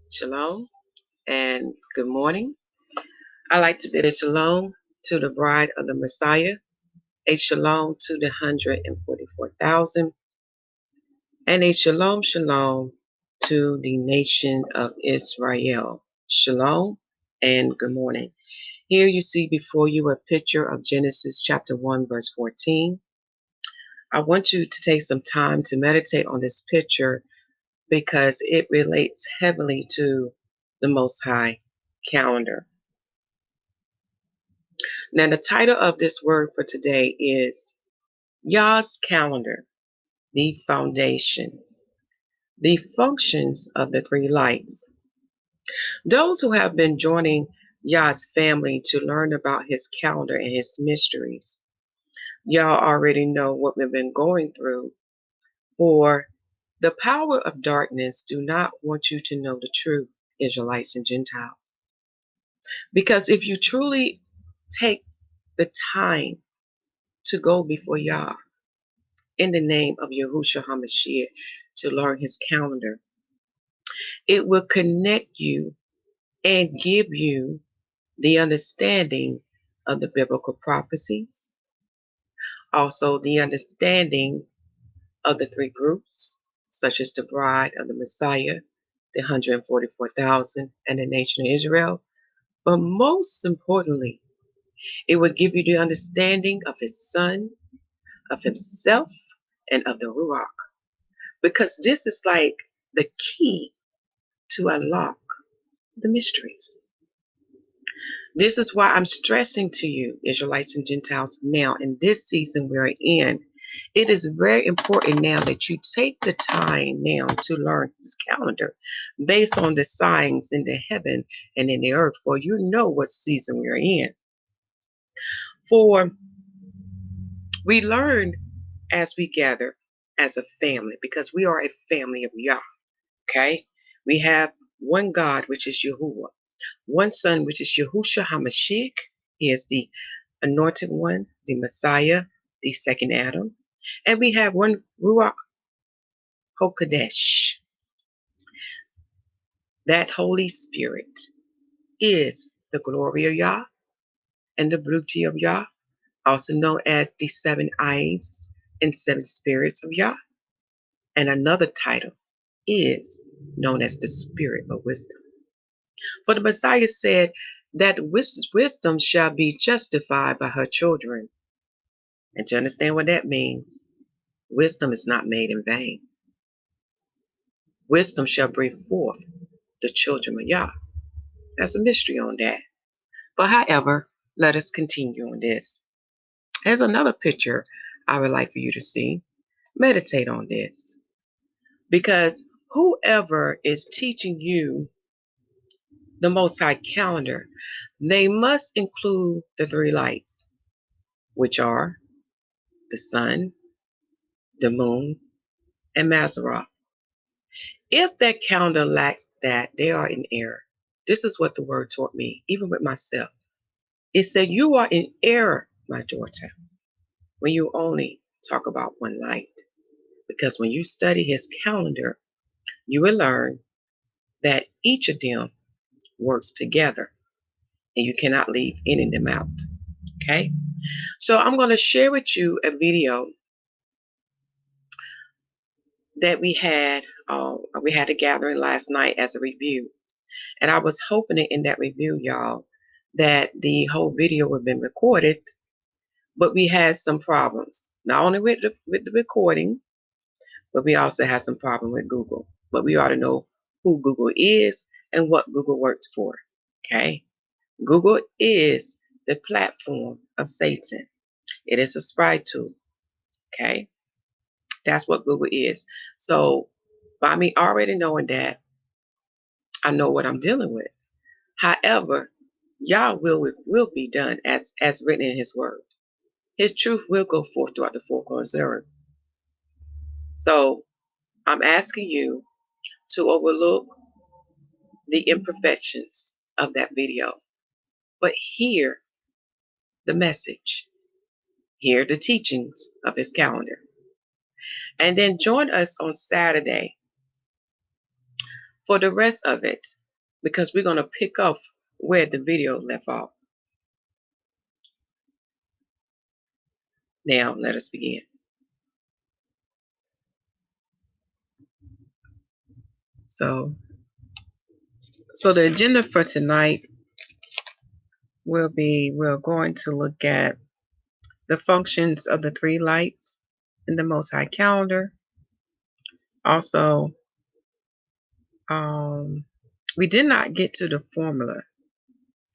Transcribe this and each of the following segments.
Shalom and good morning. I like to bid a shalom to the bride of the Messiah, a shalom to the 144,000, and a shalom to the nation of Israel. Shalom and good morning. Here you see before you a picture of Genesis chapter 1 verse 14. I want you to take some time to meditate on this picture because it relates heavily to the Most High calendar. Now, the title of this word for today is Yah's Calendar, the Foundation, the Functions of the Three Lights. Those who have been joining Yah's family to learn about his calendar and his mysteries, y'all already know what we've been going through. For the power of darkness do not want you to know the truth, Israelites and Gentiles. Because if you truly take the time to go before Yah, in the name of Yahusha HaMashiach to learn his calendar. It will connect you and give you the understanding of the biblical prophecies, also the understanding of the three groups, such as the bride of the Messiah, the 144,000, and the nation of Israel. But most importantly, it will give you the understanding of his son, of himself, and of the Ruach. Because this is like the key to unlock the mysteries. This is why I'm stressing to you, Israelites and Gentiles, now in this season we're in. It is very important now that you take the time now to learn this calendar based on the signs in the heaven and in the earth, for you know what season we're in. For we learn as we gather as a family, because we are a family of Yah. Okay? We have one God, which is Yahuwah. One Son, which is Yahusha HaMashiach. He is the anointed one, the Messiah, the second Adam. And we have one Ruach HaKodesh. That Holy Spirit is the glory of Yah and the beauty of Yah, also known as the seven eyes and seven spirits of Yah. And another title is known as the Spirit of Wisdom. For the Messiah said that wisdom shall be justified by her children. And to understand what that means, wisdom is not made in vain. Wisdom shall bring forth the children of Yah. There's a mystery on that. But however, let us continue on this. There's another picture I would like for you to see. Meditate on this. Because whoever is teaching you the Most High calendar, they must include the three lights, which are the sun, the moon, and Mazzaroth. If that calendar lacks that, they are in error. This is what the word taught me, even with myself. It said, you are in error, my daughter, when you only talk about one light. Because when you study his calendar, you will learn that each of them works together and you cannot leave any of them out. Okay? So I'm going to share with you a video that we had. We had a gathering last night as a review. And I was hoping in that review, y'all, that the whole video would have been recorded, but we had some problems. Not only with the recording, but we also had some problem with Google. But we ought to know who Google is and what Google works for. Okay? Google is the platform of Satan. It is a spy tool. Okay? That's what Google is. So by me already knowing that, I know what I'm dealing with. However, Yah will be done as written in his word. His truth will go forth throughout the four corners of the earth. So I'm asking you to overlook the imperfections of that video, but hear the message, hear the teachings of his calendar. And then join us on Saturday for the rest of it, because we're going to pick up where the video left off. Now, let us begin. So the agenda for tonight will be, we're going to look at the functions of the three lights in the Most High Calendar. Also, we did not get to the formula.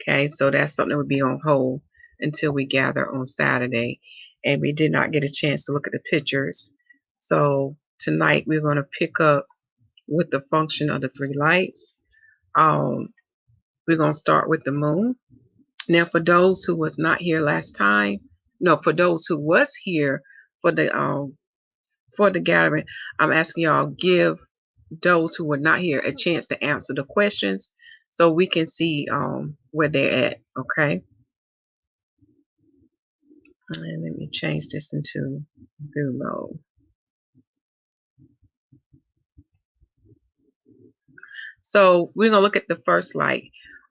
Okay, so that's something that would be on hold until we gather on Saturday. And we did not get a chance to look at the pictures. So tonight we're going to pick up with the function of the three lights. We're going to start with the moon. Now, for those who was not here last time, no, for those who was here for the gathering, I'm asking y'all give those who were not here a chance to answer the questions so we can see where they're at. Okay. And let me change this into view mode. So we're going to look at the first light.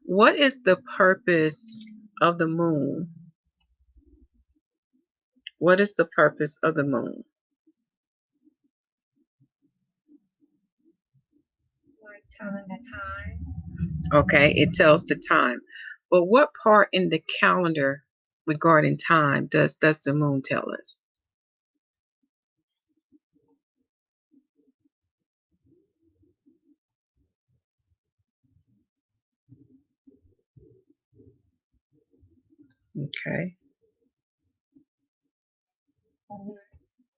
What is the purpose of the moon? What is the purpose of the moon? Like telling the time. Okay, it tells the time. But what part in the calendar regarding time does the moon tell us? Okay.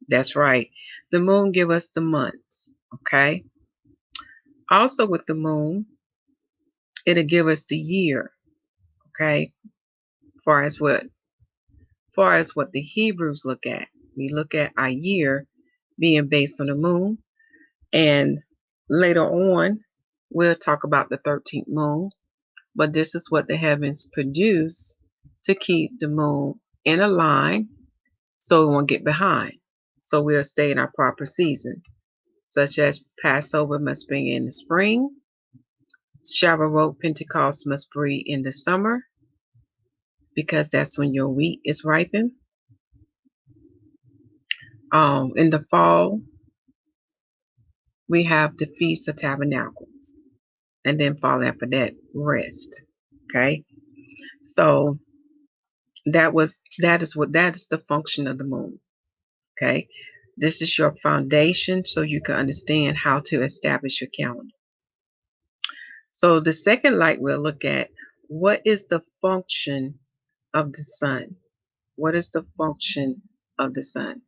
That's right. The moon give us the months. Okay. Also with the moon, it'll give us the year. Okay. Far as what the Hebrews look at. We look at our year being based on the moon. And later on, we'll talk about the 13th moon. But this is what the heavens produce to keep the moon in a line so it won't get behind. So we'll stay in our proper season, such as Passover must be in the spring, Shavuot, Pentecost must be in the summer, because that's when your wheat is ripened. In the fall, we have the Feast of Tabernacles, and then fall after that, rest. Okay, so that is the function of the moon. Okay, this is your foundation so you can understand how to establish your calendar. So the second light we'll look at, what is the function of the sun? What is the function of the sun?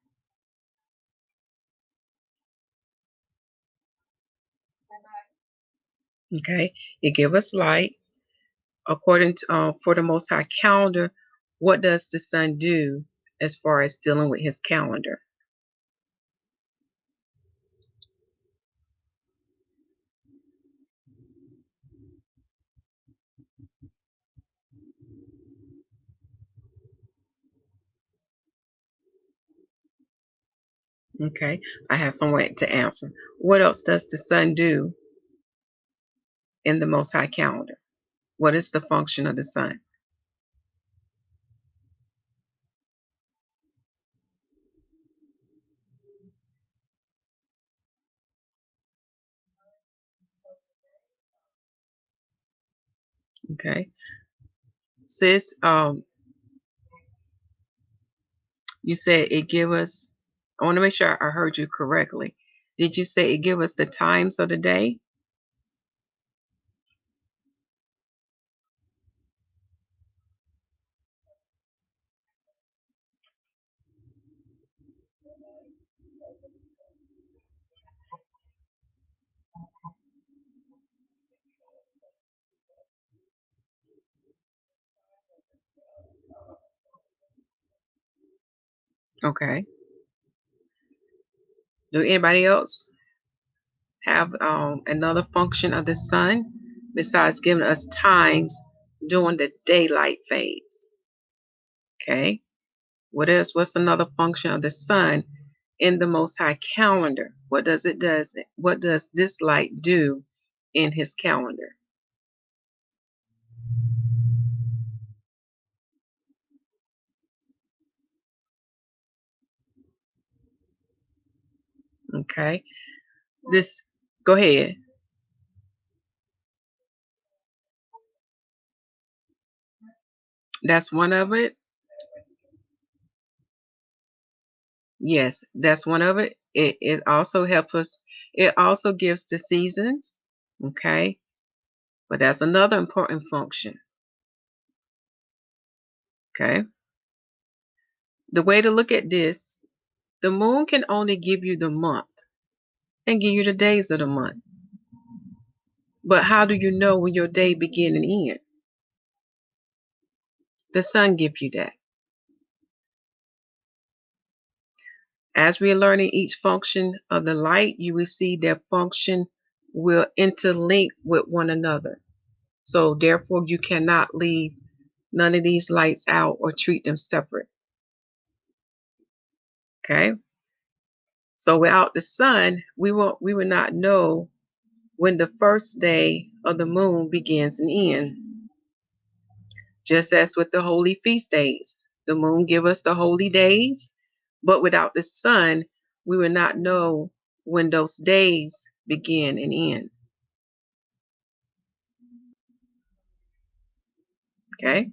Okay, it gives us light. According to for the Most High calendar, what does the sun do as far as dealing with his calendar? Okay, I have someone to answer. What else does the sun do in the Most High calendar? What is the function of the sun? Okay, sis, you said it give us, I want to make sure I heard you correctly. Did you say it give us the times of the day? Okay. Do anybody else have another function of the sun besides giving us times during the daylight phase? Okay. What else? What's another function of the sun in the Most High calendar? What does this light do in his calendar. Okay. This, go ahead. That's one of it. Yes, that's one of it. It also helps us. It also gives the seasons. Okay. But that's another important function. Okay. The way to look at this, the moon can only give you the month and give you the days of the month. But how do you know when your day begin and end? The sun gives you that. As we are learning each function of the light, you will see their function will interlink with one another. So therefore, you cannot leave none of these lights out or treat them separate. Okay. So without the sun, we will not know when the first day of the moon begins and ends. Just as with the holy feast days, the moon give us the holy days, but without the sun, we will not know when those days begin and end. Okay.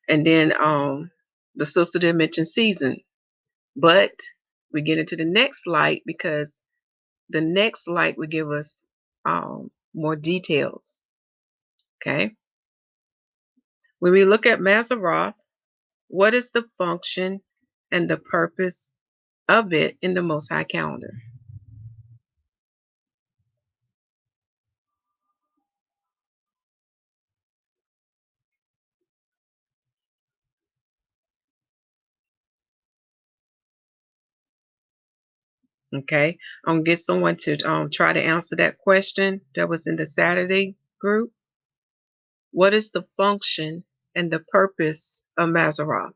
And then the sister did mention season, but we get into the next light because the next light will give us more details. Okay. When we look at Maseroth, what is the function and the purpose of it in the Most High calendar? Okay, I'm gonna get someone to try to answer that question that was in the Saturday group. What is the function and the purpose of Maseroth?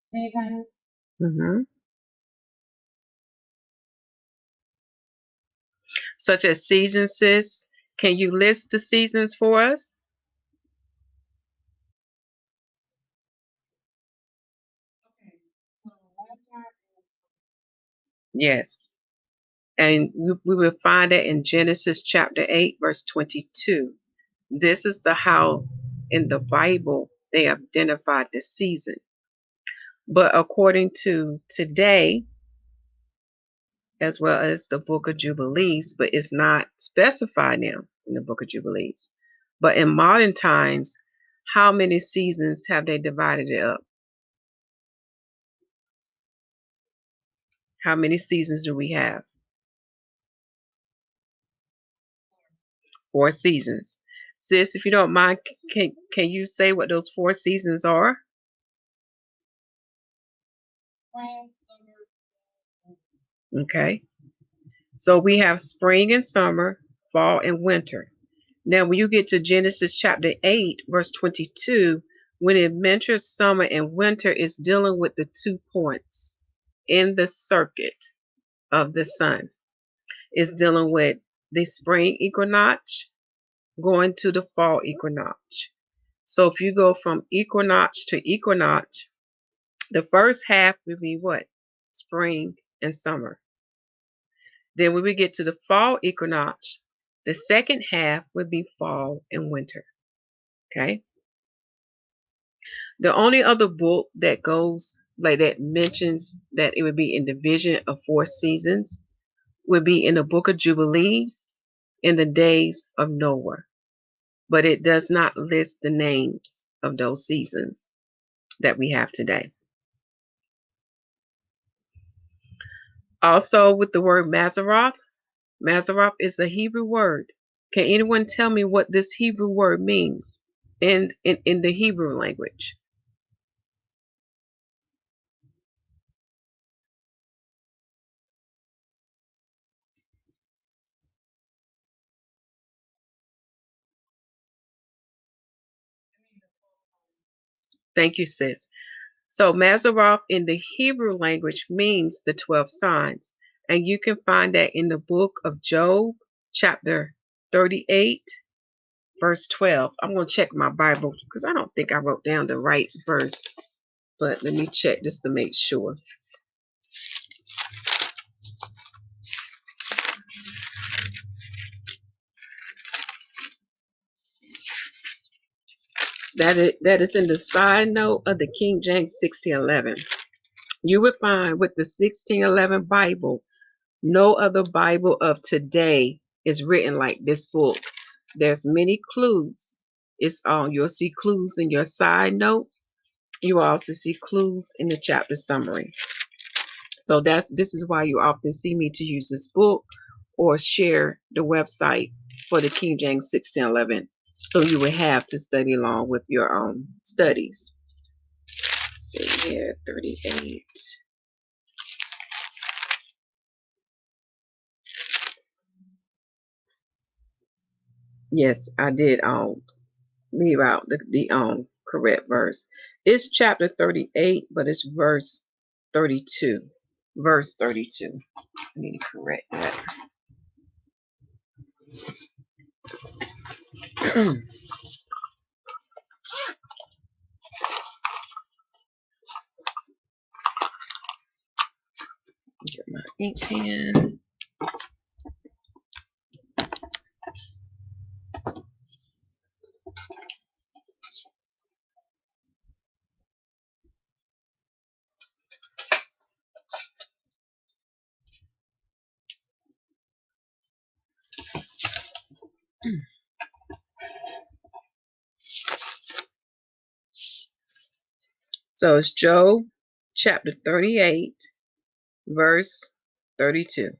Seasons. Hmm. Such as seasons, sis. Can you list the seasons for us? Okay. So winter. Yes. And we will find that in Genesis chapter 8, verse 22. This is the how in the Bible they identified the season. But according to today, as well as the book of Jubilees, but it's not specified now in the book of Jubilees. But in modern times, how many seasons have they divided it up? How many seasons do we have? 4 seasons. Sis, if you don't mind, can you say what those 4 seasons are? Spring, summer, fall, Okay. So we have spring and summer, fall and winter. Now, when you get to Genesis chapter 8, verse 22, when it mentions summer and winter, it's dealing with the 2 points in the circuit of the sun. It's dealing with the spring equinox going to the fall equinox. So if you go from equinox to equinox, the first half will be what? Spring and summer. Then when we get to the fall equinox, the second half would be fall and winter. Okay. The only other book that goes like that mentions that it would be in division of 4 seasons would be in the book of Jubilees in the days of Noah. But it does not list the names of those seasons that we have today. Also, with the word Maseroth, Maseroth is a Hebrew word. Can anyone tell me what this Hebrew word means in the Hebrew language? Thank you, sis. So Mazzaroth in the Hebrew language means the 12 signs. And you can find that in the book of Job, chapter 38, verse 12. I'm going to check my Bible because I don't think I wrote down the right verse. But let me check just to make sure. That is in the side note of the King James 1611. You would find with the 1611 Bible, no other Bible of today is written like this book. There's many clues. It's on. You'll see clues in your side notes. You will also see clues in the chapter summary. So this is why you often see me to use this book or share the website for the King James 1611. So you would have to study along with your own studies. Let's see here, 38. Yes, I did leave out the correct verse. It's chapter 38, but it's verse 32. Verse 32. I need to correct that. Get my ink pen. So it's Job chapter 38, verse 32.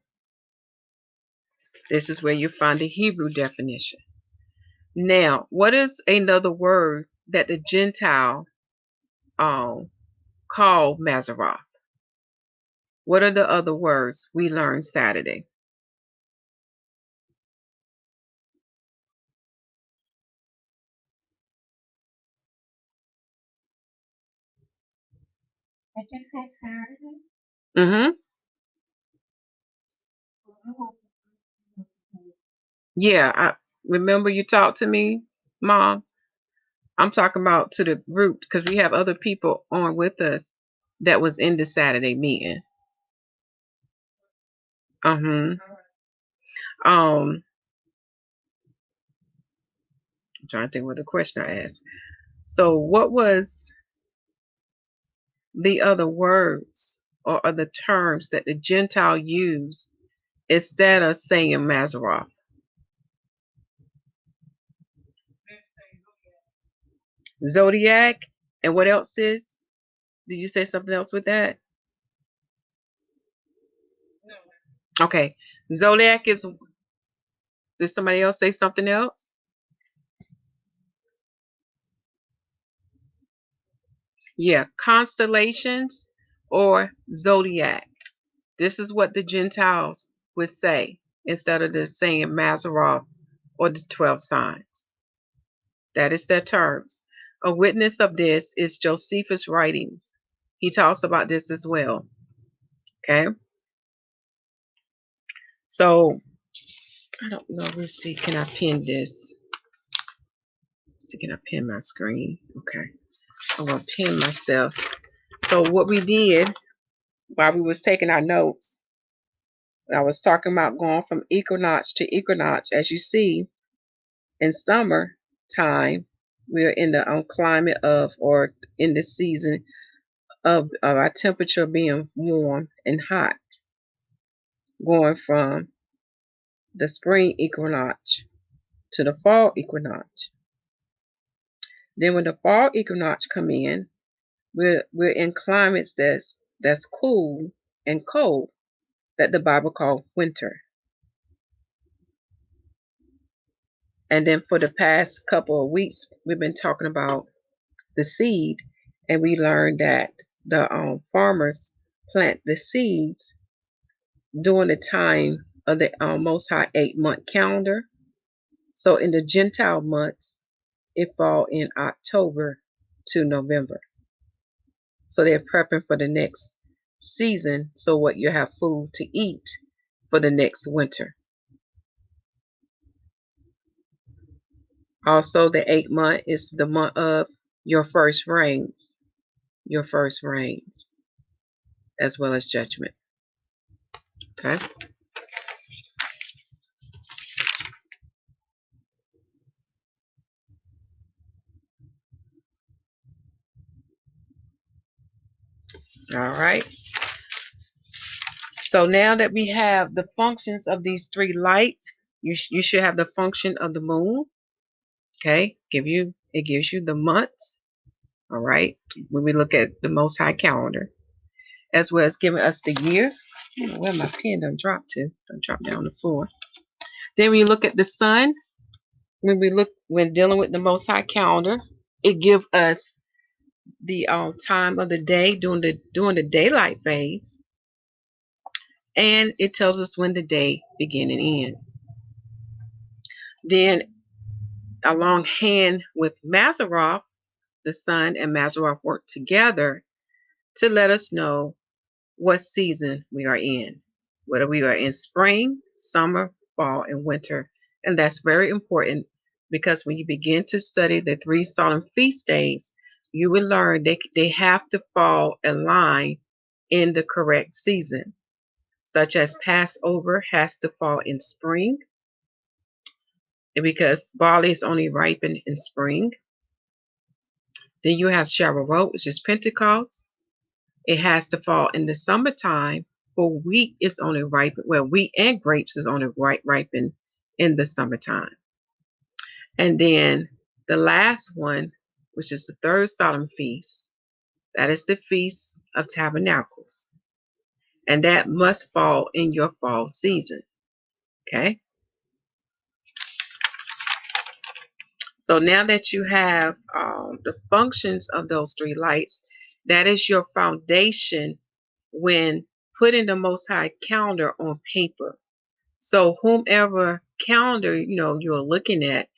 This is where you find the Hebrew definition. Now, what is another word that the Gentile called Mazzaroth? What are the other words we learned Saturday? I just said Saturday. Mm-hmm. Yeah, I remember you talked to me, Mom. I'm talking about to the group because we have other people on with us that was in the Saturday meeting. Uh-huh. I'm trying to think what the question I asked. So what was the other words or other terms that the Gentile used instead of saying Mazzaroth? Zodiac. And what else is? Did you say something else with that? Okay. Zodiac is, did somebody else say something else? Yeah, constellations or zodiac. This is what the Gentiles would say instead of the saying Mazzaroth or the 12 signs. That is their terms. A witness of this is Josephus' writings. He talks about this as well. Okay. So I don't know. Let's see. Can I pin this? Let's see, can I pin my screen? Okay. I'm gonna pin myself. So what we did while we was taking our notes, I was talking about going from equinox to equinox. As you see, in summer time, we're in the climate of, or in the season of our temperature being warm and hot, going from the spring equinox to the fall equinox. Then when the fall equinox come in, we're in climates that's cool and cold that the Bible called winter. And then for the past couple of weeks, we've been talking about the seed, and we learned that the farmers plant the seeds during the time of the Most High 8-month calendar. So in the Gentile months, it fall in October to November. So they're prepping for the next season. So what you have food to eat for the next winter. Also, the 8th month is the month of your first rains, as well as judgment. Okay. All right. So now that we have the functions of these three lights, you should have the function of the moon. Okay. It gives you the months. All right. When we look at the Most High calendar, as well as giving us the year. I don't know where my pen done dropped to. Don't drop down the floor. Then when you look at the sun, when dealing with the Most High calendar, it gives us the time of the day during the daylight phase, and it tells us when the day begin and end. Then, along hand with Mazzaroth, the sun and Mazzaroth work together to let us know what season we are in, whether we are in spring, summer, fall, and winter. And that's very important because when you begin to study the three solemn feast days, you will learn they have to fall in line in the correct season, such as Passover has to fall in spring because barley is only ripened in spring. Then you have Shavuot, which is Pentecost. It has to fall in the summertime, for wheat is only ripened. Well, wheat and grapes is only ripened in the summertime. And then the last one, which is the third solemn feast, that is the Feast of Tabernacles. And that must fall in your fall season. Okay. So now that you have the functions of those three lights, that is your foundation when putting the Most High calendar on paper. So whomever calendar you're looking at,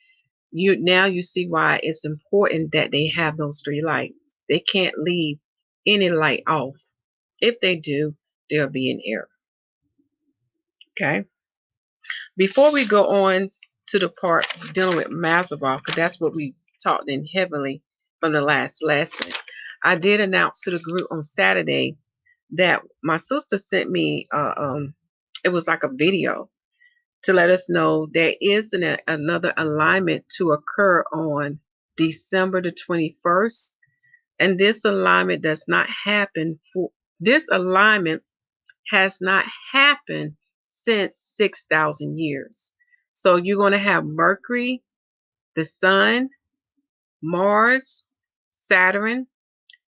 you see why it's important that they have those three lights. They can't leave any light off. If they do, there'll be an error. Okay. Before we go on to the part dealing with Mazzaroth, because that's what we talked in heavily from the last lesson, I did announce to the group on Saturday that my sister sent me. It was like a video to let us know there is another alignment to occur on December the 21st, and this alignment does not happen for this alignment has not happened since 6,000 years. So you're going to have Mercury, the Sun, Mars, Saturn,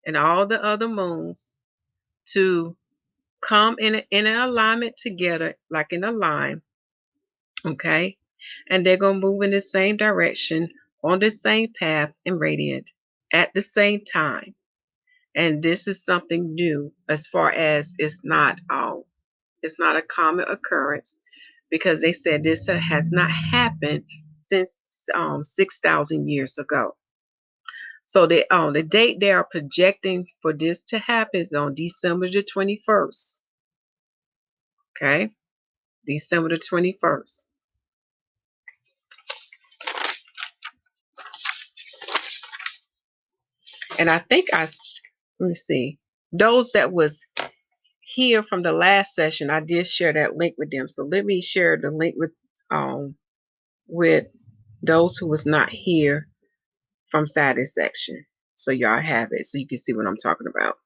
and all the other moons to come in an alignment together, like in a line, okay? And they're going to move in the same direction, on the same path and radiant at the same time. And this is something new as far as it's not a common occurrence because they said this has not happened since 6,000 years ago. So the date they are projecting for this to happen is on December the 21st. Okay, December the 21st. And I think let me see, those that was here from the last session, I did share that link with them. So let me share the link with those who was not here from Saturday's section. So y'all have it so you can see what I'm talking about.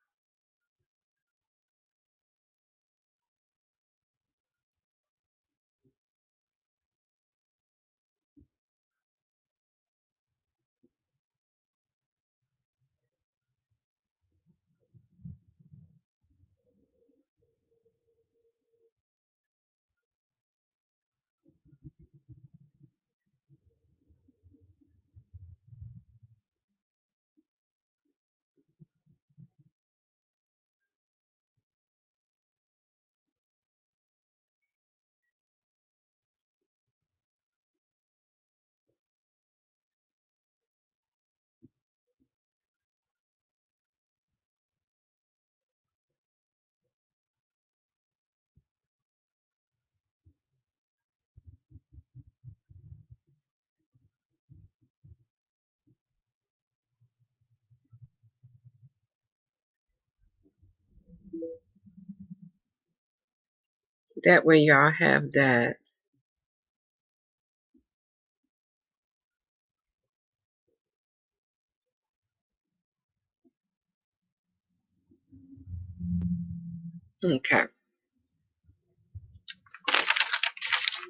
That way y'all have that. Okay.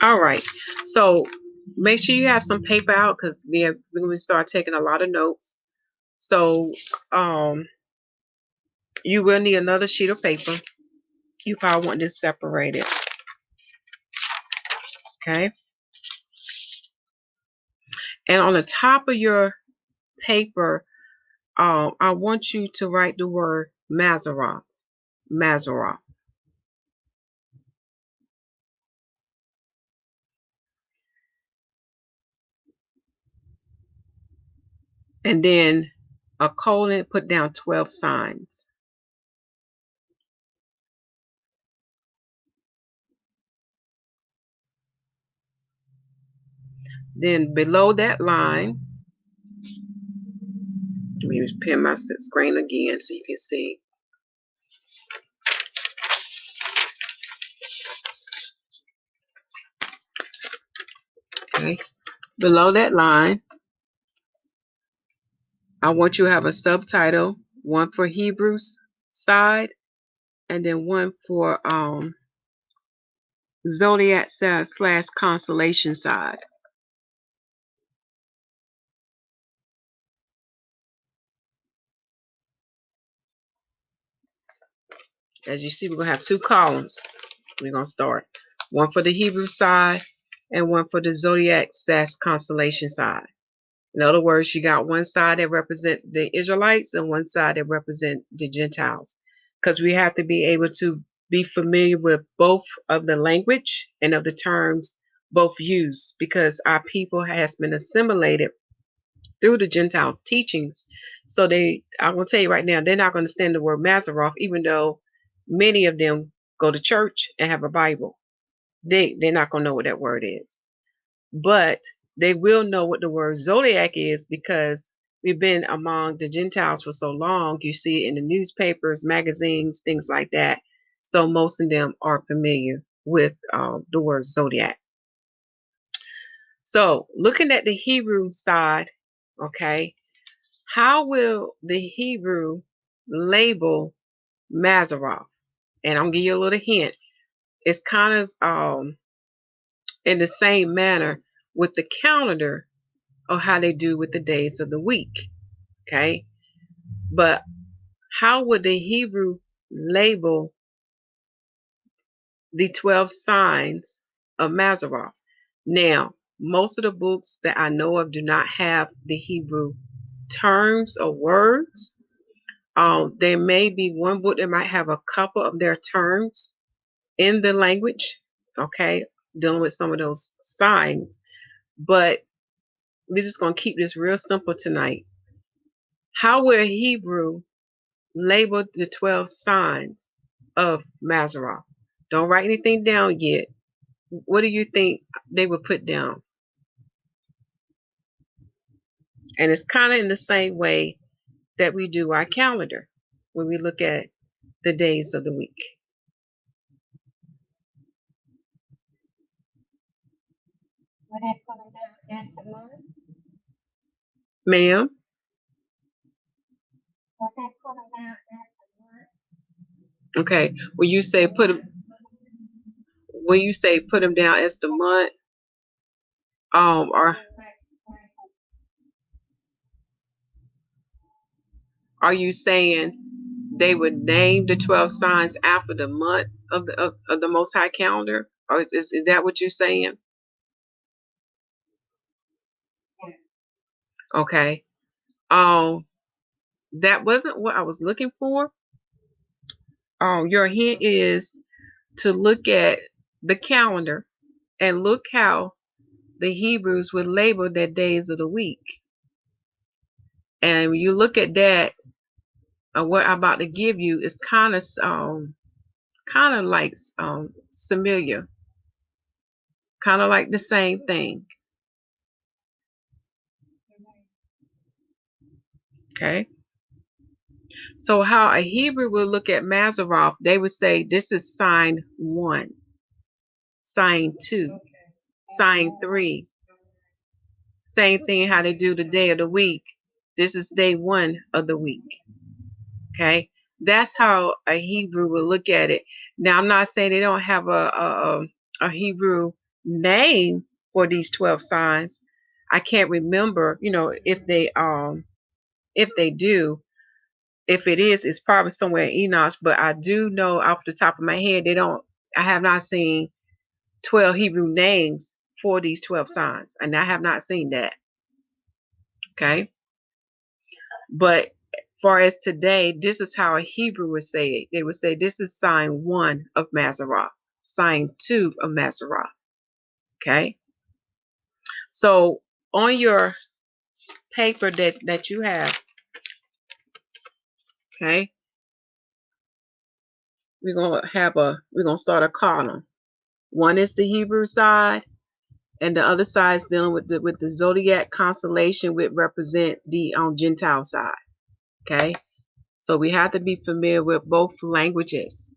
All right. So make sure you have some paper out because we're going to start taking a lot of notes. So you will need another sheet of paper. You probably want this separated. Okay. And on the top of your paper, I want you to write the word Mazarah. Mazarah. And then a colon, put down 12 signs. Then below that line, let me pin my screen again so you can see. Okay. Below that line, I want you to have a subtitle, one for Hebrews side, and then one for zodiac / constellation side. As you see, we're going to have two columns. We're going to start. One for the Hebrew side and one for the zodiac / constellation side. In other words, you got one side that represent the Israelites and one side that represent the Gentiles. Because we have to be able to be familiar with both of the language and of the terms both used, because our people has been assimilated through the Gentile teachings. So I'm going to tell you right now, they're not going to understand the word Mazaroth, even though many of them go to church and have a Bible. They're not going to know what that word is. But they will know what the word zodiac is because we've been among the Gentiles for so long. You see it in the newspapers, magazines, things like that. So most of them are familiar with the word zodiac. So looking at the Hebrew side, okay, how will the Hebrew label Mazaroth? And I'm gonna give you a little hint. It's kind of in the same manner with the calendar or how they do with the days of the week. Okay. But how would the Hebrew label the 12 signs of Mazaroth? Now, most of the books that I know of do not have the Hebrew terms or words. There may be one book that might have a couple of their terms in the language, okay, dealing with some of those signs. But we're just going to keep this real simple tonight. How would a Hebrew label the 12 signs of Mazaroth? Don't write anything down yet. What do you think they would put down? And it's kind of in the same way that we do our calendar when we look at the days of the week. Would I put them down as the month? Ma'am? Would I put them down as the month? Okay. When you say put them down as the month, or are you saying they would name the 12 signs after the month of the Most High calendar? Or is that what you're saying? Yes. Okay. That wasn't what I was looking for. Your hint is to look at the calendar and look how the Hebrews would label their days of the week. And when you look at that, what I'm about to give you is kind of like familiar, kind of like the same thing. Okay. So how a Hebrew would look at Maseroth, they would say this is sign 1, sign 2, sign 3. Same thing how they do the day of the week. This is day 1 of the week. Okay, that's how a Hebrew will look at it. Now, I'm not saying they don't have a Hebrew name for these 12 signs. I can't remember, if they do. If it is, it's probably somewhere in Enoch. But I do know off the top of my head, they don't. I have not seen 12 Hebrew names for these 12 signs, and I have not seen that. Okay, but far as today, this is how a Hebrew would say it. They would say this is sign 1 of Maseroth, sign 2 of Maseroth. Okay. So on your paper that you have, okay, we're gonna start a column. One is the Hebrew side, and the other side is dealing with the zodiac constellation, which represent the Gentile side. Okay. So we have to be familiar with both languages,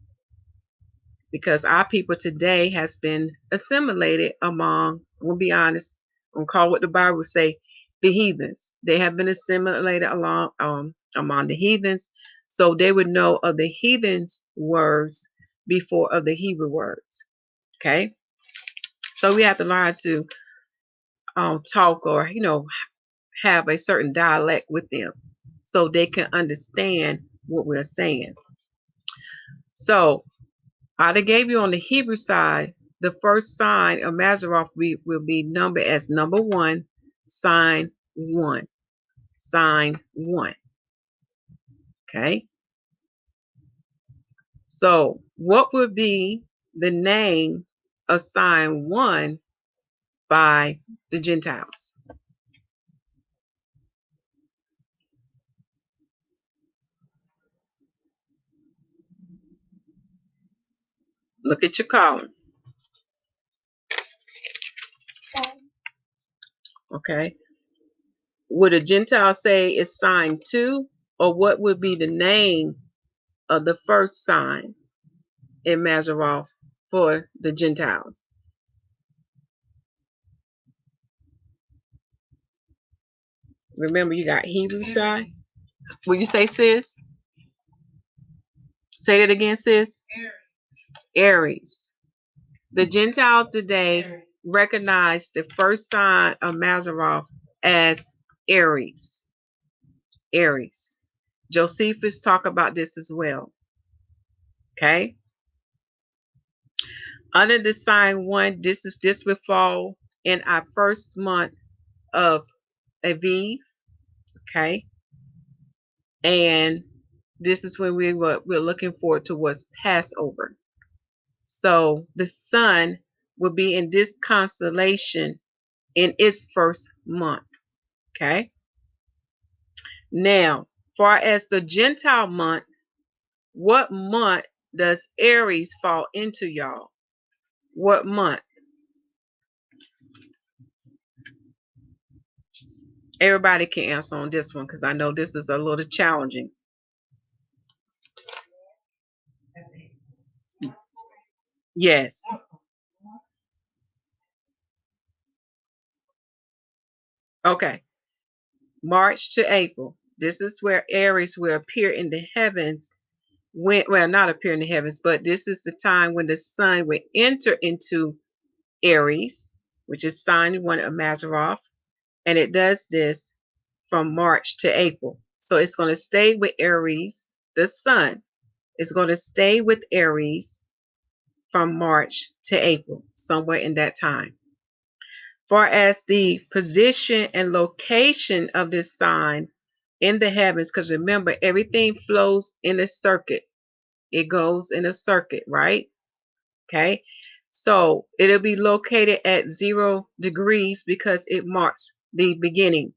because our people today has been assimilated among, we'll be honest, I'm call what the Bible say, the heathens. They have been assimilated among the heathens, so they would know of the heathens words before of the Hebrew words. Okay, so we have to learn to talk, or have a certain dialect with them so they can understand what we're saying. So they gave you on the Hebrew side, the first sign of Maseroth will be numbered as number 1, sign 1. Sign 1. Okay. So what would be the name of sign 1 by the Gentiles? Look at your column. Okay. Would a Gentile say it's sign 2? Or what would be the name of the first sign in Maseroth for the Gentiles? Remember, you got Hebrew side. Will you say, sis? Say it again, sis. Aries. The Gentiles today recognize the first sign of Maseroth as Aries. Aries. Josephus talk about this as well. Okay. Under the sign 1, this will fall in our first month of Aviv. Okay. And this is when we're looking forward towards Passover. So the sun will be in this constellation in its first month. Okay. Now, far as the Gentile month, what month does Aries fall into, y'all? What month? Everybody can answer on this one, because I know this is a little challenging. Yes. Okay. March to April. This is where Aries will appear in the heavens. Well, not appear in the heavens, but this is the time when the sun will enter into Aries, which is sign 1 of Maseroth, and it does this from March to April. So it's going to stay with Aries. The sun is going to stay with Aries from March to April, somewhere in that time. Far as the position and location of this sign in the heavens, because remember, everything flows in a circuit. It goes in a circuit, right? Okay. So it'll be located at 0 degrees because it marks the beginning.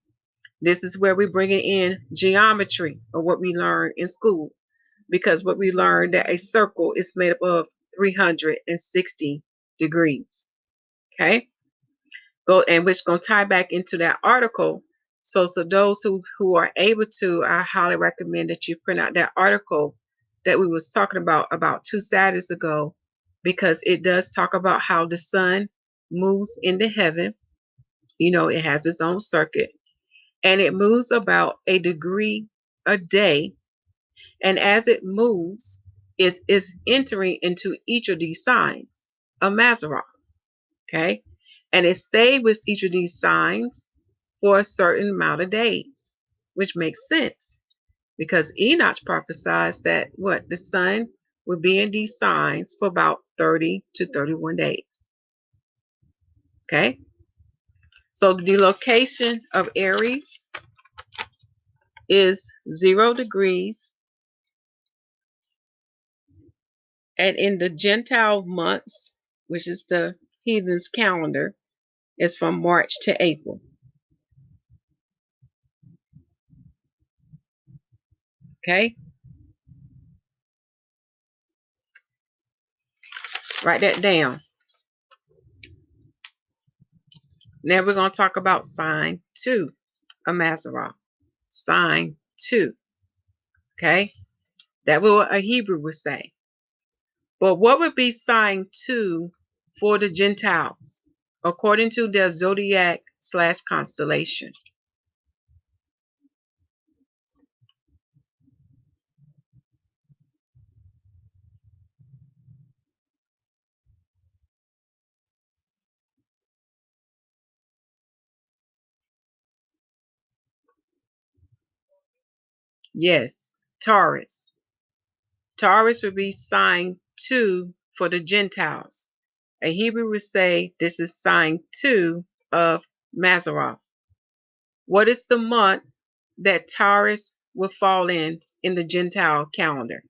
This is where we're bringing in geometry, or what we learned in school, because what we learned that a circle is made up of 360 degrees. Okay. And which going to tie back into that article So those who are able to, I highly recommend that you print out that article that we was talking about 2 Saturdays ago, because it does talk about how the sun moves into heaven. It has its own circuit, and it moves about a degree a day. And as it moves, it is entering into each of these signs of Mazzaroth. Okay. And it stayed with each of these signs for a certain amount of days, which makes sense because Enoch prophesies that the sun would be in these signs for about 30 to 31 days. Okay. So the location of Aries is 0 degrees. And in the Gentile months, which is the heathen's calendar, is from March to April. Okay. Write that down. Now we're going to talk about sign 2 of Mazzaroth. Sign 2. Okay. That what a Hebrew would say. But what would be sign 2 for the Gentiles, according to their zodiac/constellation? Yes, Taurus. Taurus would be sign 2 for the Gentiles. A Hebrew would say this is sign 2 of Mazzaroth. What is the month that Taurus will fall in the Gentile calendar?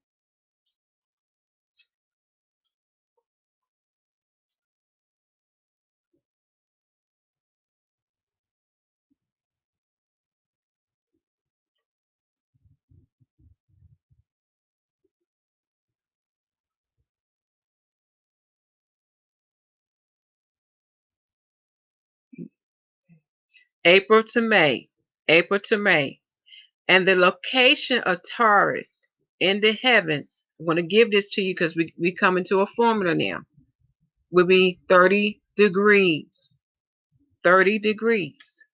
April to May. April to May. And the location of Taurus in the heavens, I'm going to give this to you because we come into a formula now, will be 30 degrees. 30 degrees.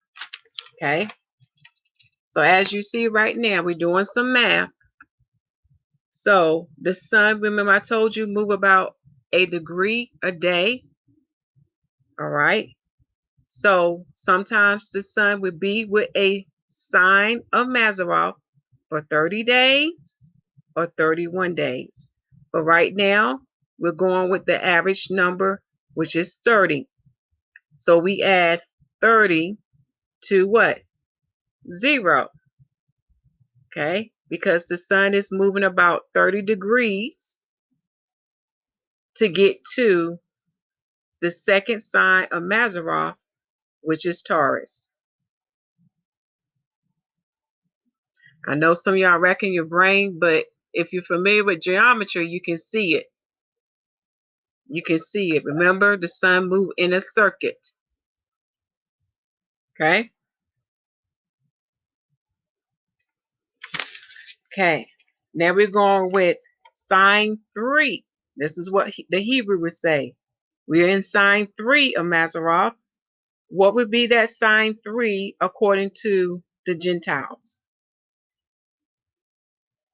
Okay. So as you see right now, we're doing some math. So the sun, remember I told you, move about a degree a day. All right. So sometimes the sun would be with a sign of Mazzaroth for 30 days or 31 days. But right now, we're going with the average number, which is 30. So we add 30 to what? 0. Okay? Because the sun is moving about 30 degrees to get to the second sign of Mazzaroth, which is Taurus. I know some of y'all racking your brain, but if you're familiar with geometry, you can see it. You can see it. Remember, the sun moved in a circuit. Okay? Okay. Now we're going with sign 3. This is what the Hebrew would say. We're in sign 3 of Mazzaroth. What would be that sign 3 according to the Gentiles?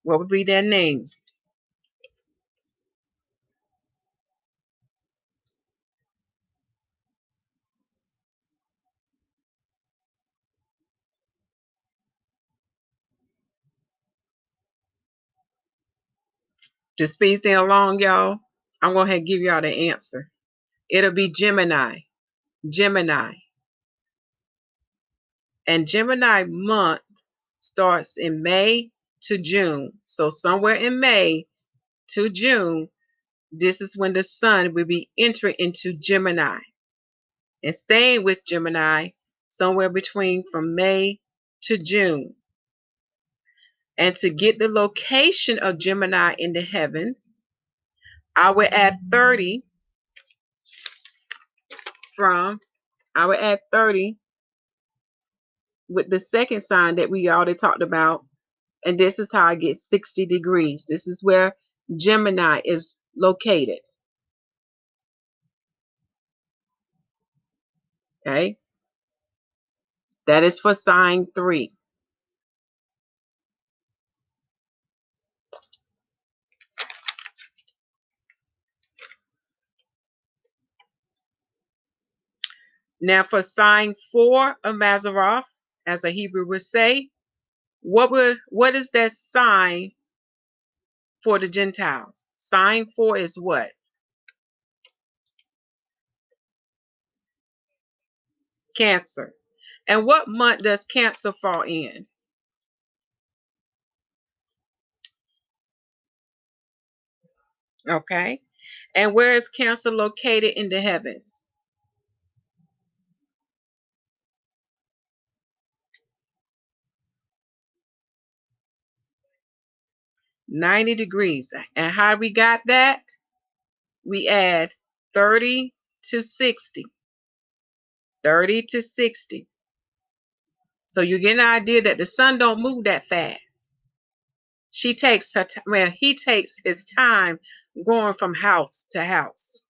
What would be their name? To speed things along, y'all, I'm going to give y'all the answer. It'll be Gemini. Gemini. And Gemini month starts in May to June. So somewhere in May to June, this is when the sun will be entering into Gemini and staying with Gemini somewhere between from May to June. And to get the location of Gemini in the heavens, I would add 30 from, I would add 30 with the second sign that we already talked about. And this is how I get 60 degrees. This is where Gemini is located. Okay. That is for sign 3. Now for sign 4 of Mazzaroth, as a Hebrew would say, what is that sign for the Gentiles? Sign 4 is what? Cancer. And what month does Cancer fall in? Okay. And where is Cancer located in the heavens? 90 degrees. And how we got that? We add 30 to 60. 30 to 60. So you get an idea that the sun don't move that fast. He takes his time going from house to house.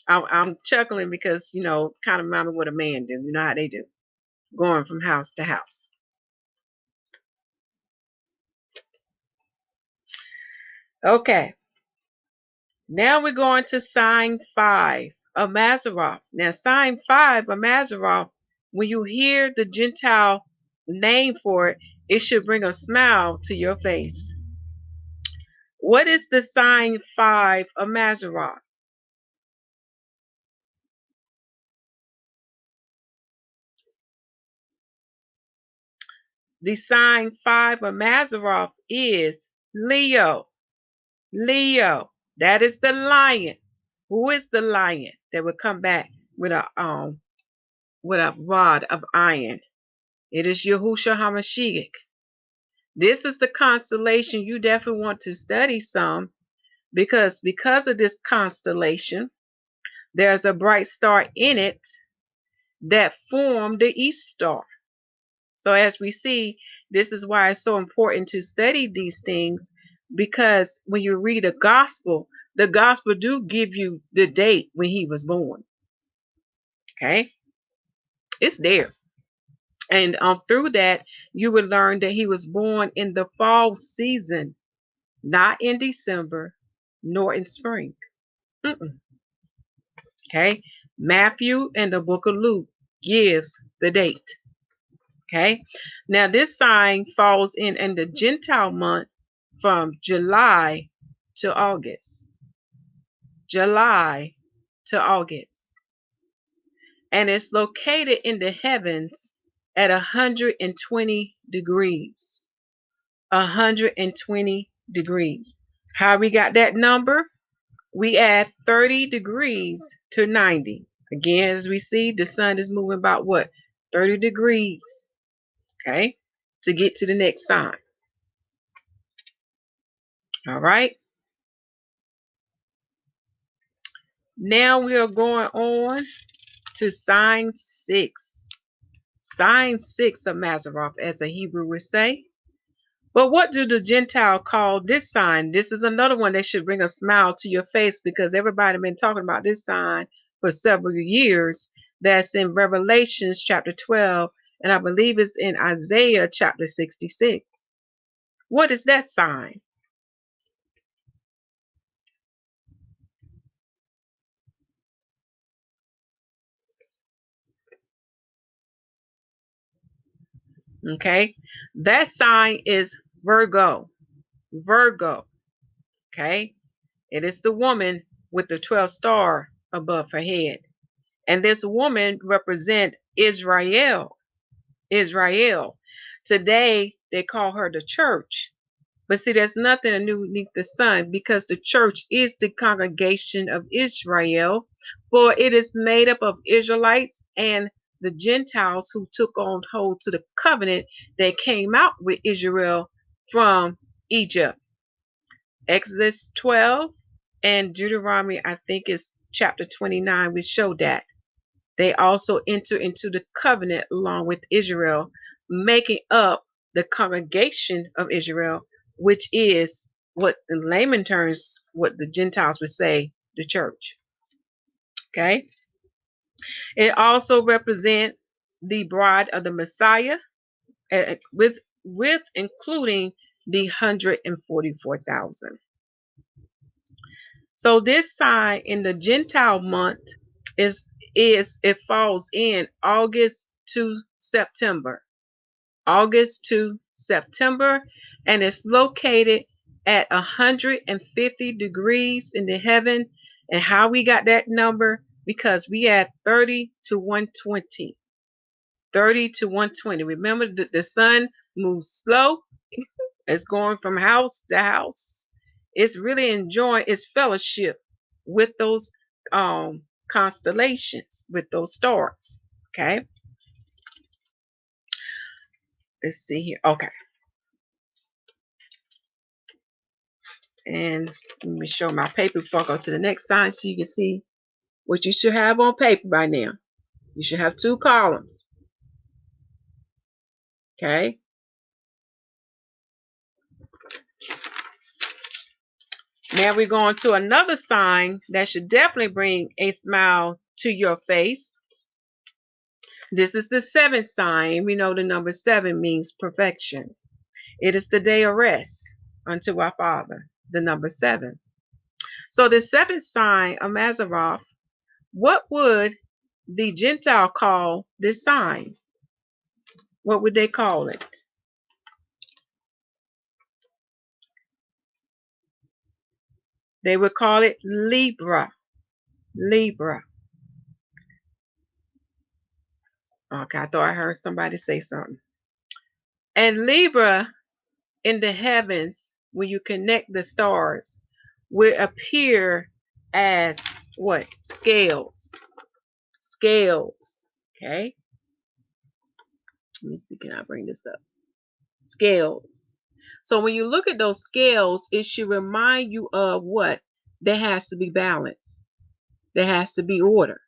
I'm chuckling because, kind of remember what a man do. You know how they do, going from house to house. Okay. Now we're going to sign 5 of Mazzaroth. Now, sign 5 of Mazzaroth, when you hear the Gentile name for it, it should bring a smile to your face. What is the sign 5 of Mazzaroth? The sign 5 of Mazzaroth is Leo. Leo. That is the lion. Who is the lion that will come back with a rod of iron? It is Yahusha HaMashiach. This is the constellation you definitely want to study some because of this constellation, there's a bright star in it that formed the East Star. So as we see, this is why it's so important to study these things, because when you read the gospel do give you the date when he was born. Okay? It's there. And through that, you will learn that he was born in the fall season, not in December, nor in spring. Okay? Matthew and the book of Luke gives the date. Okay? Now this sign falls in the Gentile month from July to August. July to August. And it's located in the heavens at 120 degrees. 120 degrees. How we got that number? We add 30 degrees to 90. Again, as we see, the sun is moving about what? 30 degrees. Okay? To get to the next sign. All right? Now we are going on to sign 6. Sign 6 of Mazzaroth, as a Hebrew would say. But what do the Gentile call this sign? This is another one that should bring a smile to your face because everybody been talking about this sign for several years. That's in Revelations chapter 12, and I believe it's in Isaiah chapter 66. What is that sign? Okay, that sign is Virgo. Virgo. Okay, it is the woman with the 12 star above her head. And this woman represents Israel. Israel. Today, they call her the church. But see, there's nothing new beneath the sun because the church is the congregation of Israel, for it is made up of Israelites and the Gentiles who took on hold to the covenant that came out with Israel from Egypt. Exodus 12 and Deuteronomy, I think it's chapter 29, we show that. They also enter into the covenant along with Israel, making up the congregation of Israel, which is what in layman terms, what the Gentiles would say, the church. Okay. It also represents the bride of the Messiah, with including the 144,000. So this sign in the Gentile month is it falls in August to September. August to September, and it's located at 150 degrees in the heaven. And how we got that number? Because we had 30 to 120. 30 to 120. Remember, the sun moves slow. It's going from house to house. It's really enjoying its fellowship with those constellations, with those stars. Okay. Let's see here. Okay. And let me show my paper before I go to the next sign so you can see what you should have on paper by now. You should have 2 columns. Okay. Now we're going to another sign that should definitely bring a smile to your face. This is the 7th sign. We know the number 7 means perfection. It is the day of rest unto our Father, the number 7. So the 7th sign of Mazzaroth, what would the Gentile call this sign? What would they call it? They would call it Libra. Libra. Okay, I thought I heard somebody say something. And Libra in the heavens, when you connect the stars, will appear as what? Scales. Scales. Okay. Let me see, can I bring this up? Scales. So when you look at those scales, it should remind you of what? There has to be balance. There has to be order.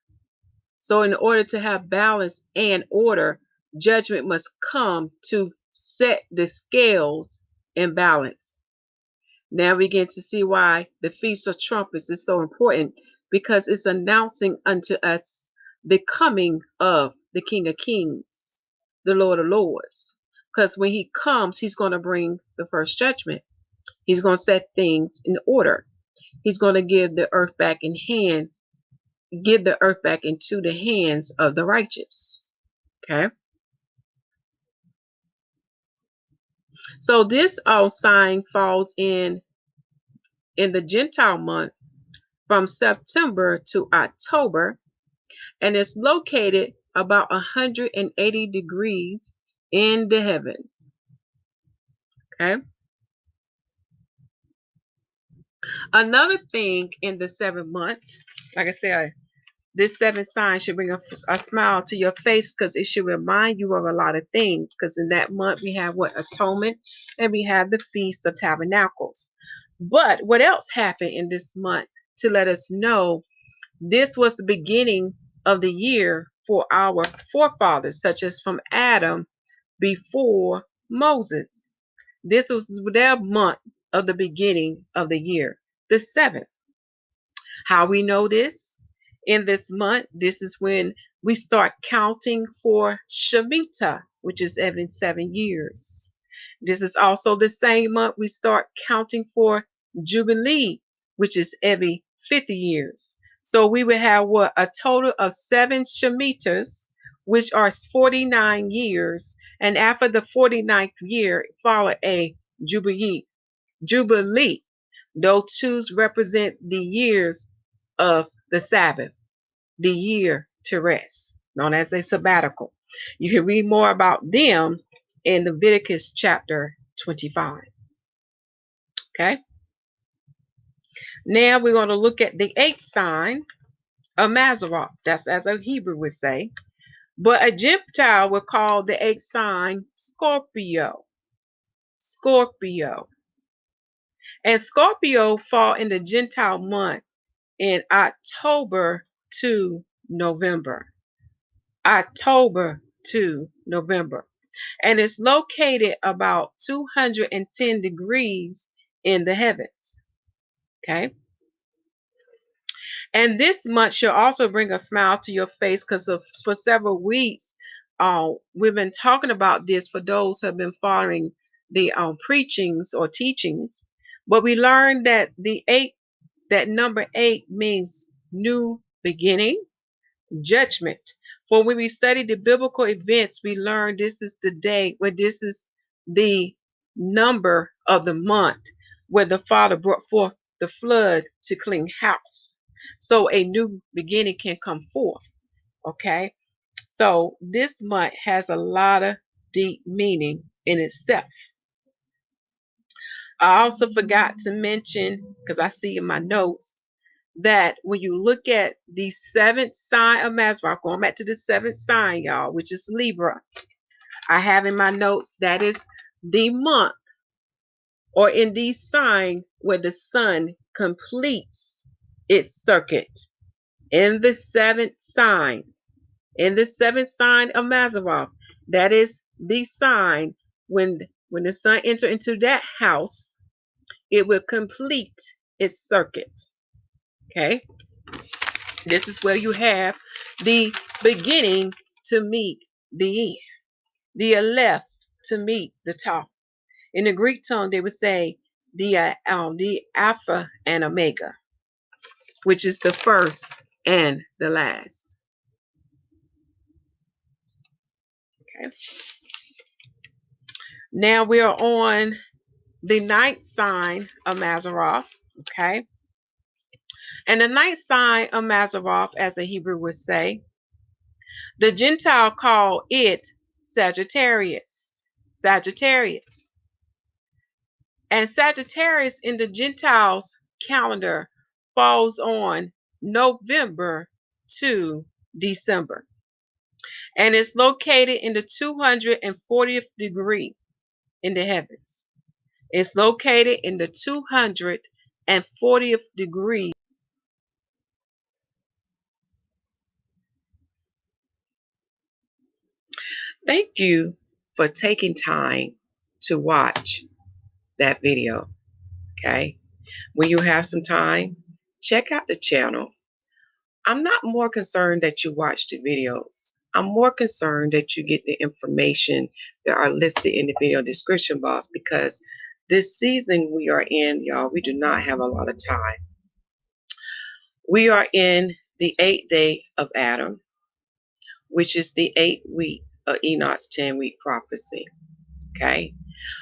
So in order to have balance and order, judgment must come to set the scales in balance. Now we begin to see why the Feast of Trumpets is so important, because it's announcing unto us the coming of the King of Kings, the Lord of Lords. Because when he comes, he's going to bring the first judgment. He's going to set things in order. He's going to give the earth back into the hands of the righteous. Okay. So this sign falls in the Gentile month from September to October, and it's located about 180 degrees in the heavens. Okay. Another thing in the 7th month, like I said, this 7th sign should bring a smile to your face, because it should remind you of a lot of things. Because in that month we have what? Atonement, and we have the Feast of Tabernacles. But what else happened in this month to let us know this was the beginning of the year for our forefathers, such as from Adam before Moses? This was their month of the beginning of the year, the 7th. How we know this? In this month, this is when we start counting for Shemitah, which is every 7 years. This is also the same month we start counting for Jubilee, which is every 50 years. So we will have what? A total of 7 Shemitahs, which are 49 years. And after the 49th year, follow a Jubilee. Jubilee. Those twos represent the years of the Sabbath, the year to rest, known as a sabbatical. You can read more about them in Leviticus chapter 25. Okay. Now we're going to look at the 8th sign of Mazzaroth. That's as a Hebrew would say. But a Gentile would call the 8th sign Scorpio. Scorpio. And Scorpio fall in the Gentile month in October to November. October to November. And it's located about 210 degrees in the heavens. Okay. And this month should also bring a smile to your face because for several weeks, we've been talking about this for those who have been following the preachings or teachings. But we learned that that number 8 means new beginning, judgment. For when we study the biblical events, we learn this is the day where this is the number of the month where the Father brought forth the flood to clean house. So a new beginning can come forth. Okay. So this month has a lot of deep meaning in itself. I also forgot to mention, because I see in my notes, that when you look at the seventh sign of Mazarov, going back to the seventh sign, y'all, which is Libra, I have in my notes that is the month or in the sign where the sun completes its circuit. In the seventh sign, in the seventh sign of Mazarov, that is the sign when the sun enters into that house, it will complete its circuit. Okay. This is where you have the beginning to meet the end, the aleph to meet the tau. In the Greek tongue, they would say the alpha and omega, which is the first and the last. Okay. Now we are on the ninth sign of Mazarov. Okay. And the ninth sign of Mazarov, as a Hebrew would say, the Gentile call it Sagittarius. Sagittarius. And Sagittarius in the Gentiles calendar falls on November to December. And it's located in the 240th degree in the heavens. It's located in the 240th degree. Thank you for taking time to watch that video. Okay. When you have some time, check out the channel. I'm not more concerned that you watch the videos. I'm more concerned that you get the information that are listed in the video description box, because this season we are in, y'all, we do not have a lot of time. We are in the 8th day of Adam, which is the 8th week of Enoch's 10-week prophecy. Okay.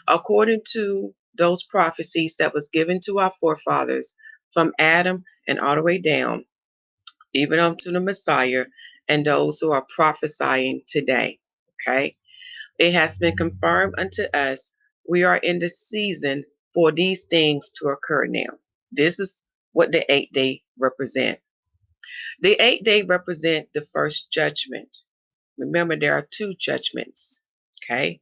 According to those prophecies that was given to our forefathers from Adam and all the way down, even unto the Messiah and those who are prophesying today. Okay. It has been confirmed unto us we are in the season for these things to occur now. This is what the 8th day represent. The 8th day represent the first judgment. Remember, there are 2 judgments. Okay.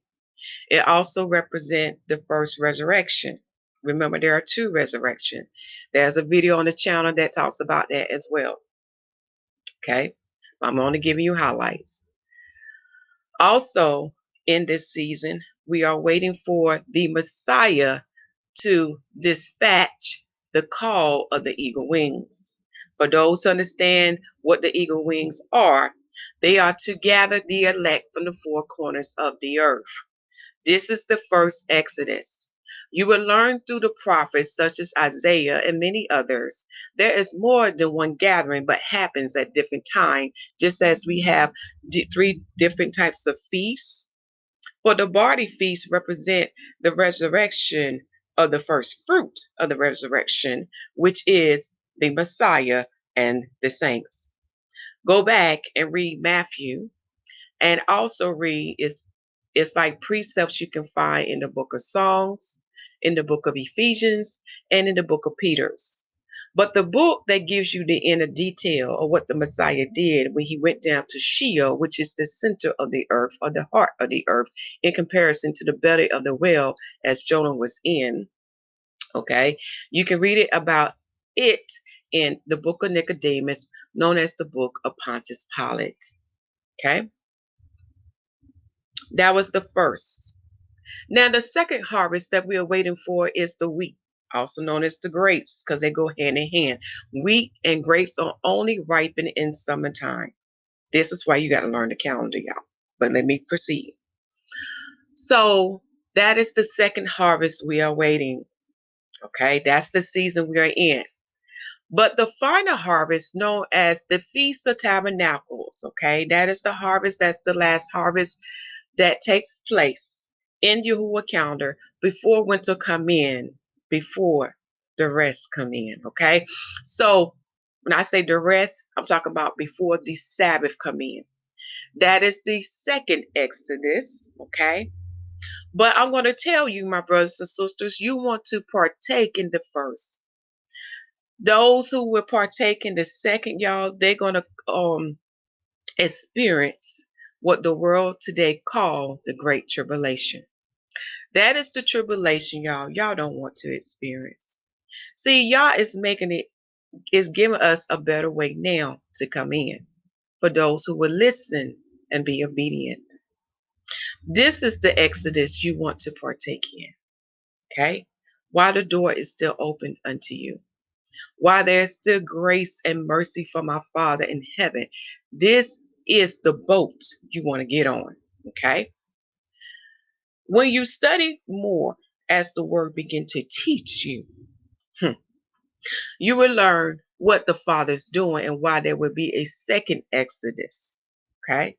It also represents the first resurrection. Remember, there are 2 resurrections. There's a video on the channel that talks about that as well. Okay. I'm only giving you highlights. Also, in this season, we are waiting for the Messiah to dispatch the call of the eagle wings. For those who understand what the eagle wings are, they are to gather the elect from the 4 corners of the earth. This is the first Exodus. You will learn through the prophets such as Isaiah and many others. There is more than one gathering, but happens at different times, just as we have 3 different types of feasts. For the barley feast represent the resurrection of the first fruit of the resurrection, which is the Messiah and the saints. Go back and read Matthew, and also read it's like precepts you can find in the book of Psalms, in the book of Ephesians, and in the book of Peter's. But the book that gives you the inner detail of what the Messiah did when he went down to Sheol, which is the center of the earth, or the heart of the earth, in comparison to the belly of the whale as Jonah was in. Okay, you can read it about it in the book of Nicodemus, known as the book of Pontius Pilate. Okay, that was the first. Now, the second harvest that we are waiting for is the wheat, also known as the grapes, because they go hand in hand. Wheat and grapes are only ripen in summertime. This is why you got to learn the calendar, y'all. But let me proceed. So, that is the second harvest we are waiting. Okay, that's the season we are in. But the final harvest, known as the Feast of Tabernacles, okay, that is the harvest, that's the last harvest that takes place in YAHUAH calendar before winter come in, before the rest come in, okay? So when I say the rest, I'm talking about before the Sabbath come in. That is the second Exodus, okay? But I'm going to tell you, my brothers and sisters, you want to partake in the first. Those who will partake in the second, y'all, they're going to experience what the world today call the Great Tribulation. That is the tribulation, y'all. Y'all don't want to experience. See, Yah is giving us a better way now to come in for those who will listen and be obedient. This is the Exodus you want to partake in, okay? While the door is still open unto you, while there's still grace and mercy from our Father in heaven, this is the boat you want to get on, okay? When you study more as the word begin to teach you, you will learn what the Father's doing and why there will be a second Exodus. Okay?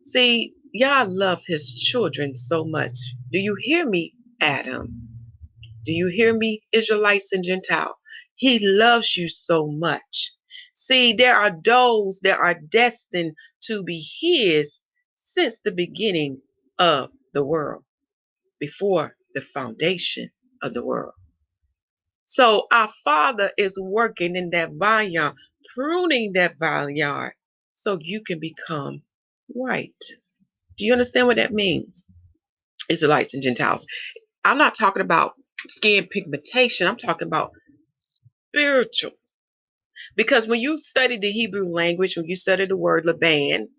See, Yah loved his children so much. Do you hear me, Adam? Do you hear me, Israelites and Gentiles? He loves you so much. See, there are those that are destined to be his since the beginning of the world, before the foundation of the world. So our Father is working in that vineyard, pruning that vineyard so you can become white. Do you understand what that means? Israelites and Gentiles. I'm not talking about skin pigmentation. I'm talking about spiritual. Because when you study the Hebrew language, when you study the word Laban,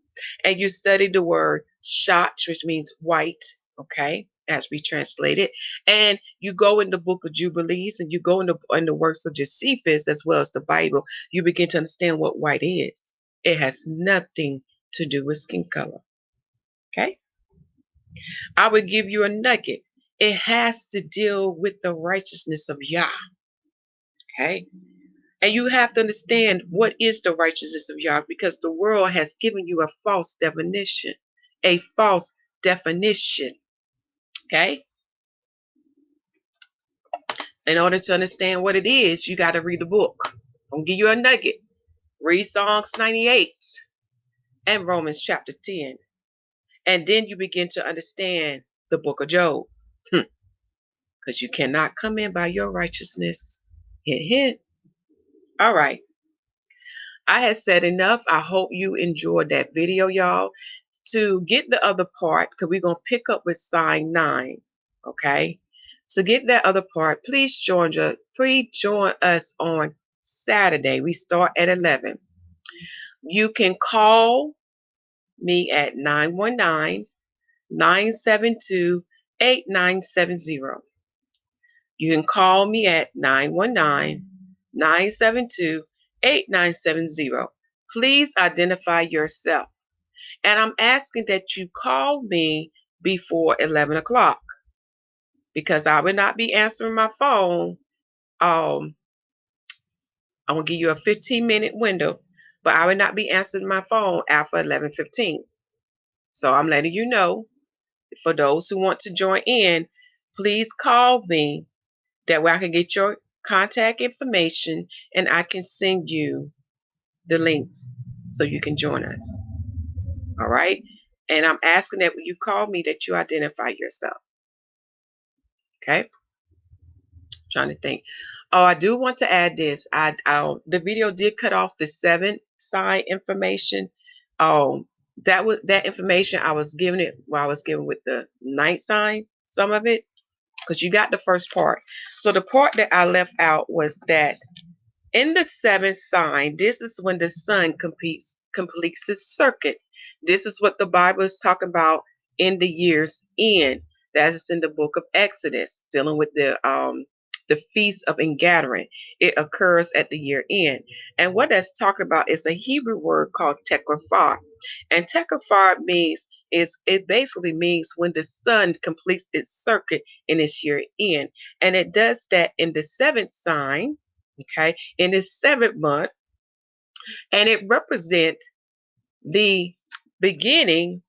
and you study the word Shach, which means white, okay, as we translate it, and you go in the book of Jubilees and you go in the works of Josephus as well as the Bible, you begin to understand what white is. It has nothing to do with skin color, okay? I would give you a nugget. It has to deal with the righteousness of Yah, okay? And you have to understand what is the righteousness of Yah, because the world has given you a false definition. A false definition. Okay? In order to understand what it is, you got to read the book. I'm going to give you a nugget. Read Psalms 98 and Romans chapter 10. And then you begin to understand the book of Job. Because you cannot come in by your righteousness. Hint, hint. All right. I had said enough. I hope you enjoyed that video, y'all. To get the other part, because we're going to pick up with sign 9, okay? To get that other part, please join us on Saturday. We start at 11. You can call me at 919-972-8970. You can call me at 919-972-8970. Please identify yourself. And I'm asking that you call me before 11 o'clock, because I will not be answering my phone. I'm going to give you a 15-minute window, but I will not be answering my phone after 11:15. So I'm letting you know, for those who want to join in, please call me. That way I can get your contact information and I can send you the links so you can join us. All right? And I'm asking that when you call me that you identify yourself. Okay? Trying to think. Oh, I do want to add this. The video did cut off the 7th sign information. That information I was giving it while I was giving with the 9th sign, some of it, because you got the first part. So the part that I left out was that in the 7th sign, this is when the sun completes its circuit. This is what the Bible is talking about in the year's end. That is in the book of Exodus, dealing with the feast of ingathering. It occurs at the year end. And what that's talking about is a Hebrew word called tekafar. And tekafar means is it basically means when the sun completes its circuit in its year end. And it does that in the seventh sign, okay, in the seventh month, and it represents the beginning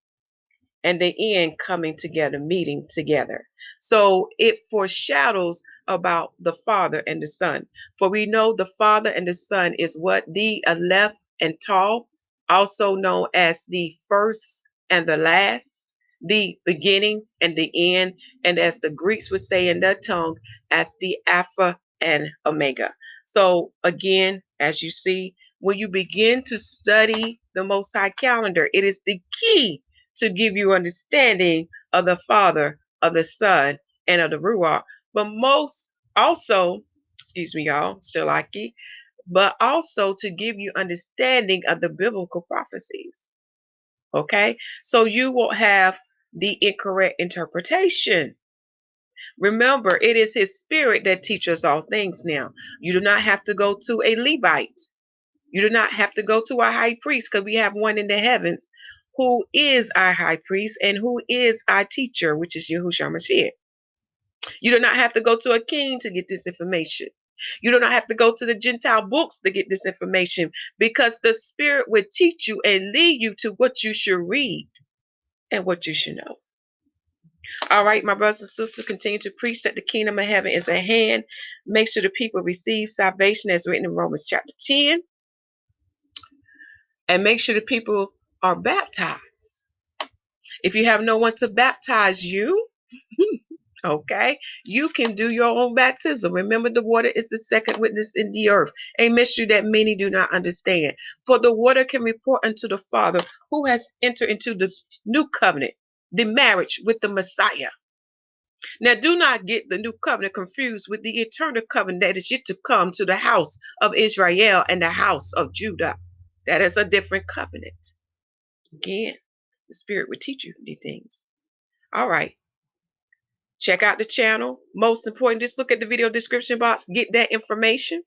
and the end coming together, meeting together. So it foreshadows about the Father and the Son. For we know the Father and the Son is what? The Aleph and Tau, also known as the first and the last, the beginning and the end, and as the Greeks would say in their tongue, as the Alpha and Omega. So again, as you see, when you begin to study the Most High calendar, it is the key to give you understanding of the Father, of the Son, and of the Ruach. But most also, excuse me, y'all, Shalaki, but also to give you understanding of the biblical prophecies. Okay? So you will have the incorrect interpretation. Remember, it is his spirit that teaches all things now. You do not have to go to a Levite. You do not have to go to a high priest because we have one in the heavens who is our high priest and who is our teacher, which is Yahusha Mashiach. You do not have to go to a king to get this information. You do not have to go to the Gentile books to get this information because the Spirit will teach you and lead you to what you should read and what you should know. All right, my brothers and sisters, continue to preach that the kingdom of heaven is at hand. Make sure the people receive salvation as written in Romans chapter 10. And make sure the people are baptized. If you have no one to baptize you, okay, you can do your own baptism. Remember, the water is the second witness in the earth, a mystery that many do not understand. For the water can report unto the Father who has entered into the new covenant, the marriage with the Messiah. Now, do not get the new covenant confused with the eternal covenant that is yet to come to the house of Israel and the house of Judah. That is a different covenant. Again, the Spirit will teach you these things. All right. Check out the channel. Most important, just look at the video description box. Get that information.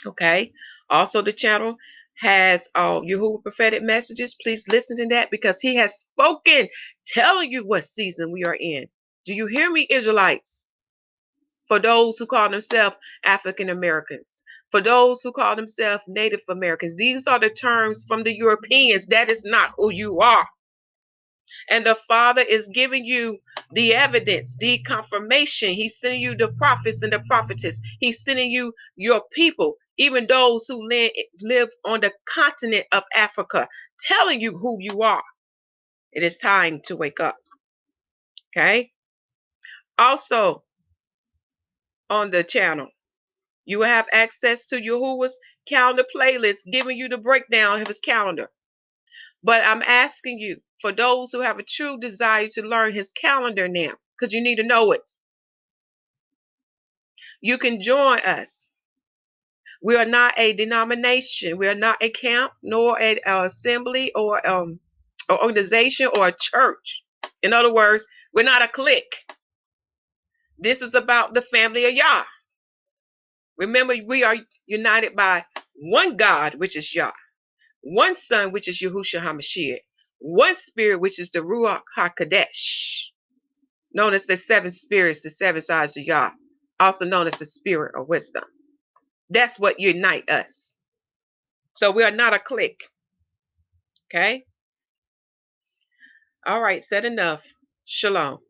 Okay. Also, the channel has YAHUAH prophetic messages. Please listen to that because he has spoken, telling you what season we are in. Do you hear me, Israelites? For those who call themselves African Americans, for those who call themselves Native Americans, these are the terms from the Europeans. That is not who you are. And the Father is giving you the evidence, the confirmation. He's sending you the prophets and the prophetess. He's sending you your people, even those who live on the continent of Africa, telling you who you are. It is time to wake up. Okay? Also, on the channel, you will have access to Yahuwah's calendar playlist, giving you the breakdown of his calendar. But I'm asking you, for those who have a true desire to learn his calendar now, because you need to know it, you can join us. We are not a denomination. We are not a camp, nor an assembly or organization or a church. In other words, we're not a clique. This is about the family of Yah. Remember, we are united by one God, which is Yah, one Son, which is Yahusha HaMashiach, one Spirit, which is the Ruach HaKadesh, known as the seven spirits, the seven sides of Yah, also known as the Spirit of wisdom. That's what unite us. So we are not a clique. Okay? All right, said enough. Shalom.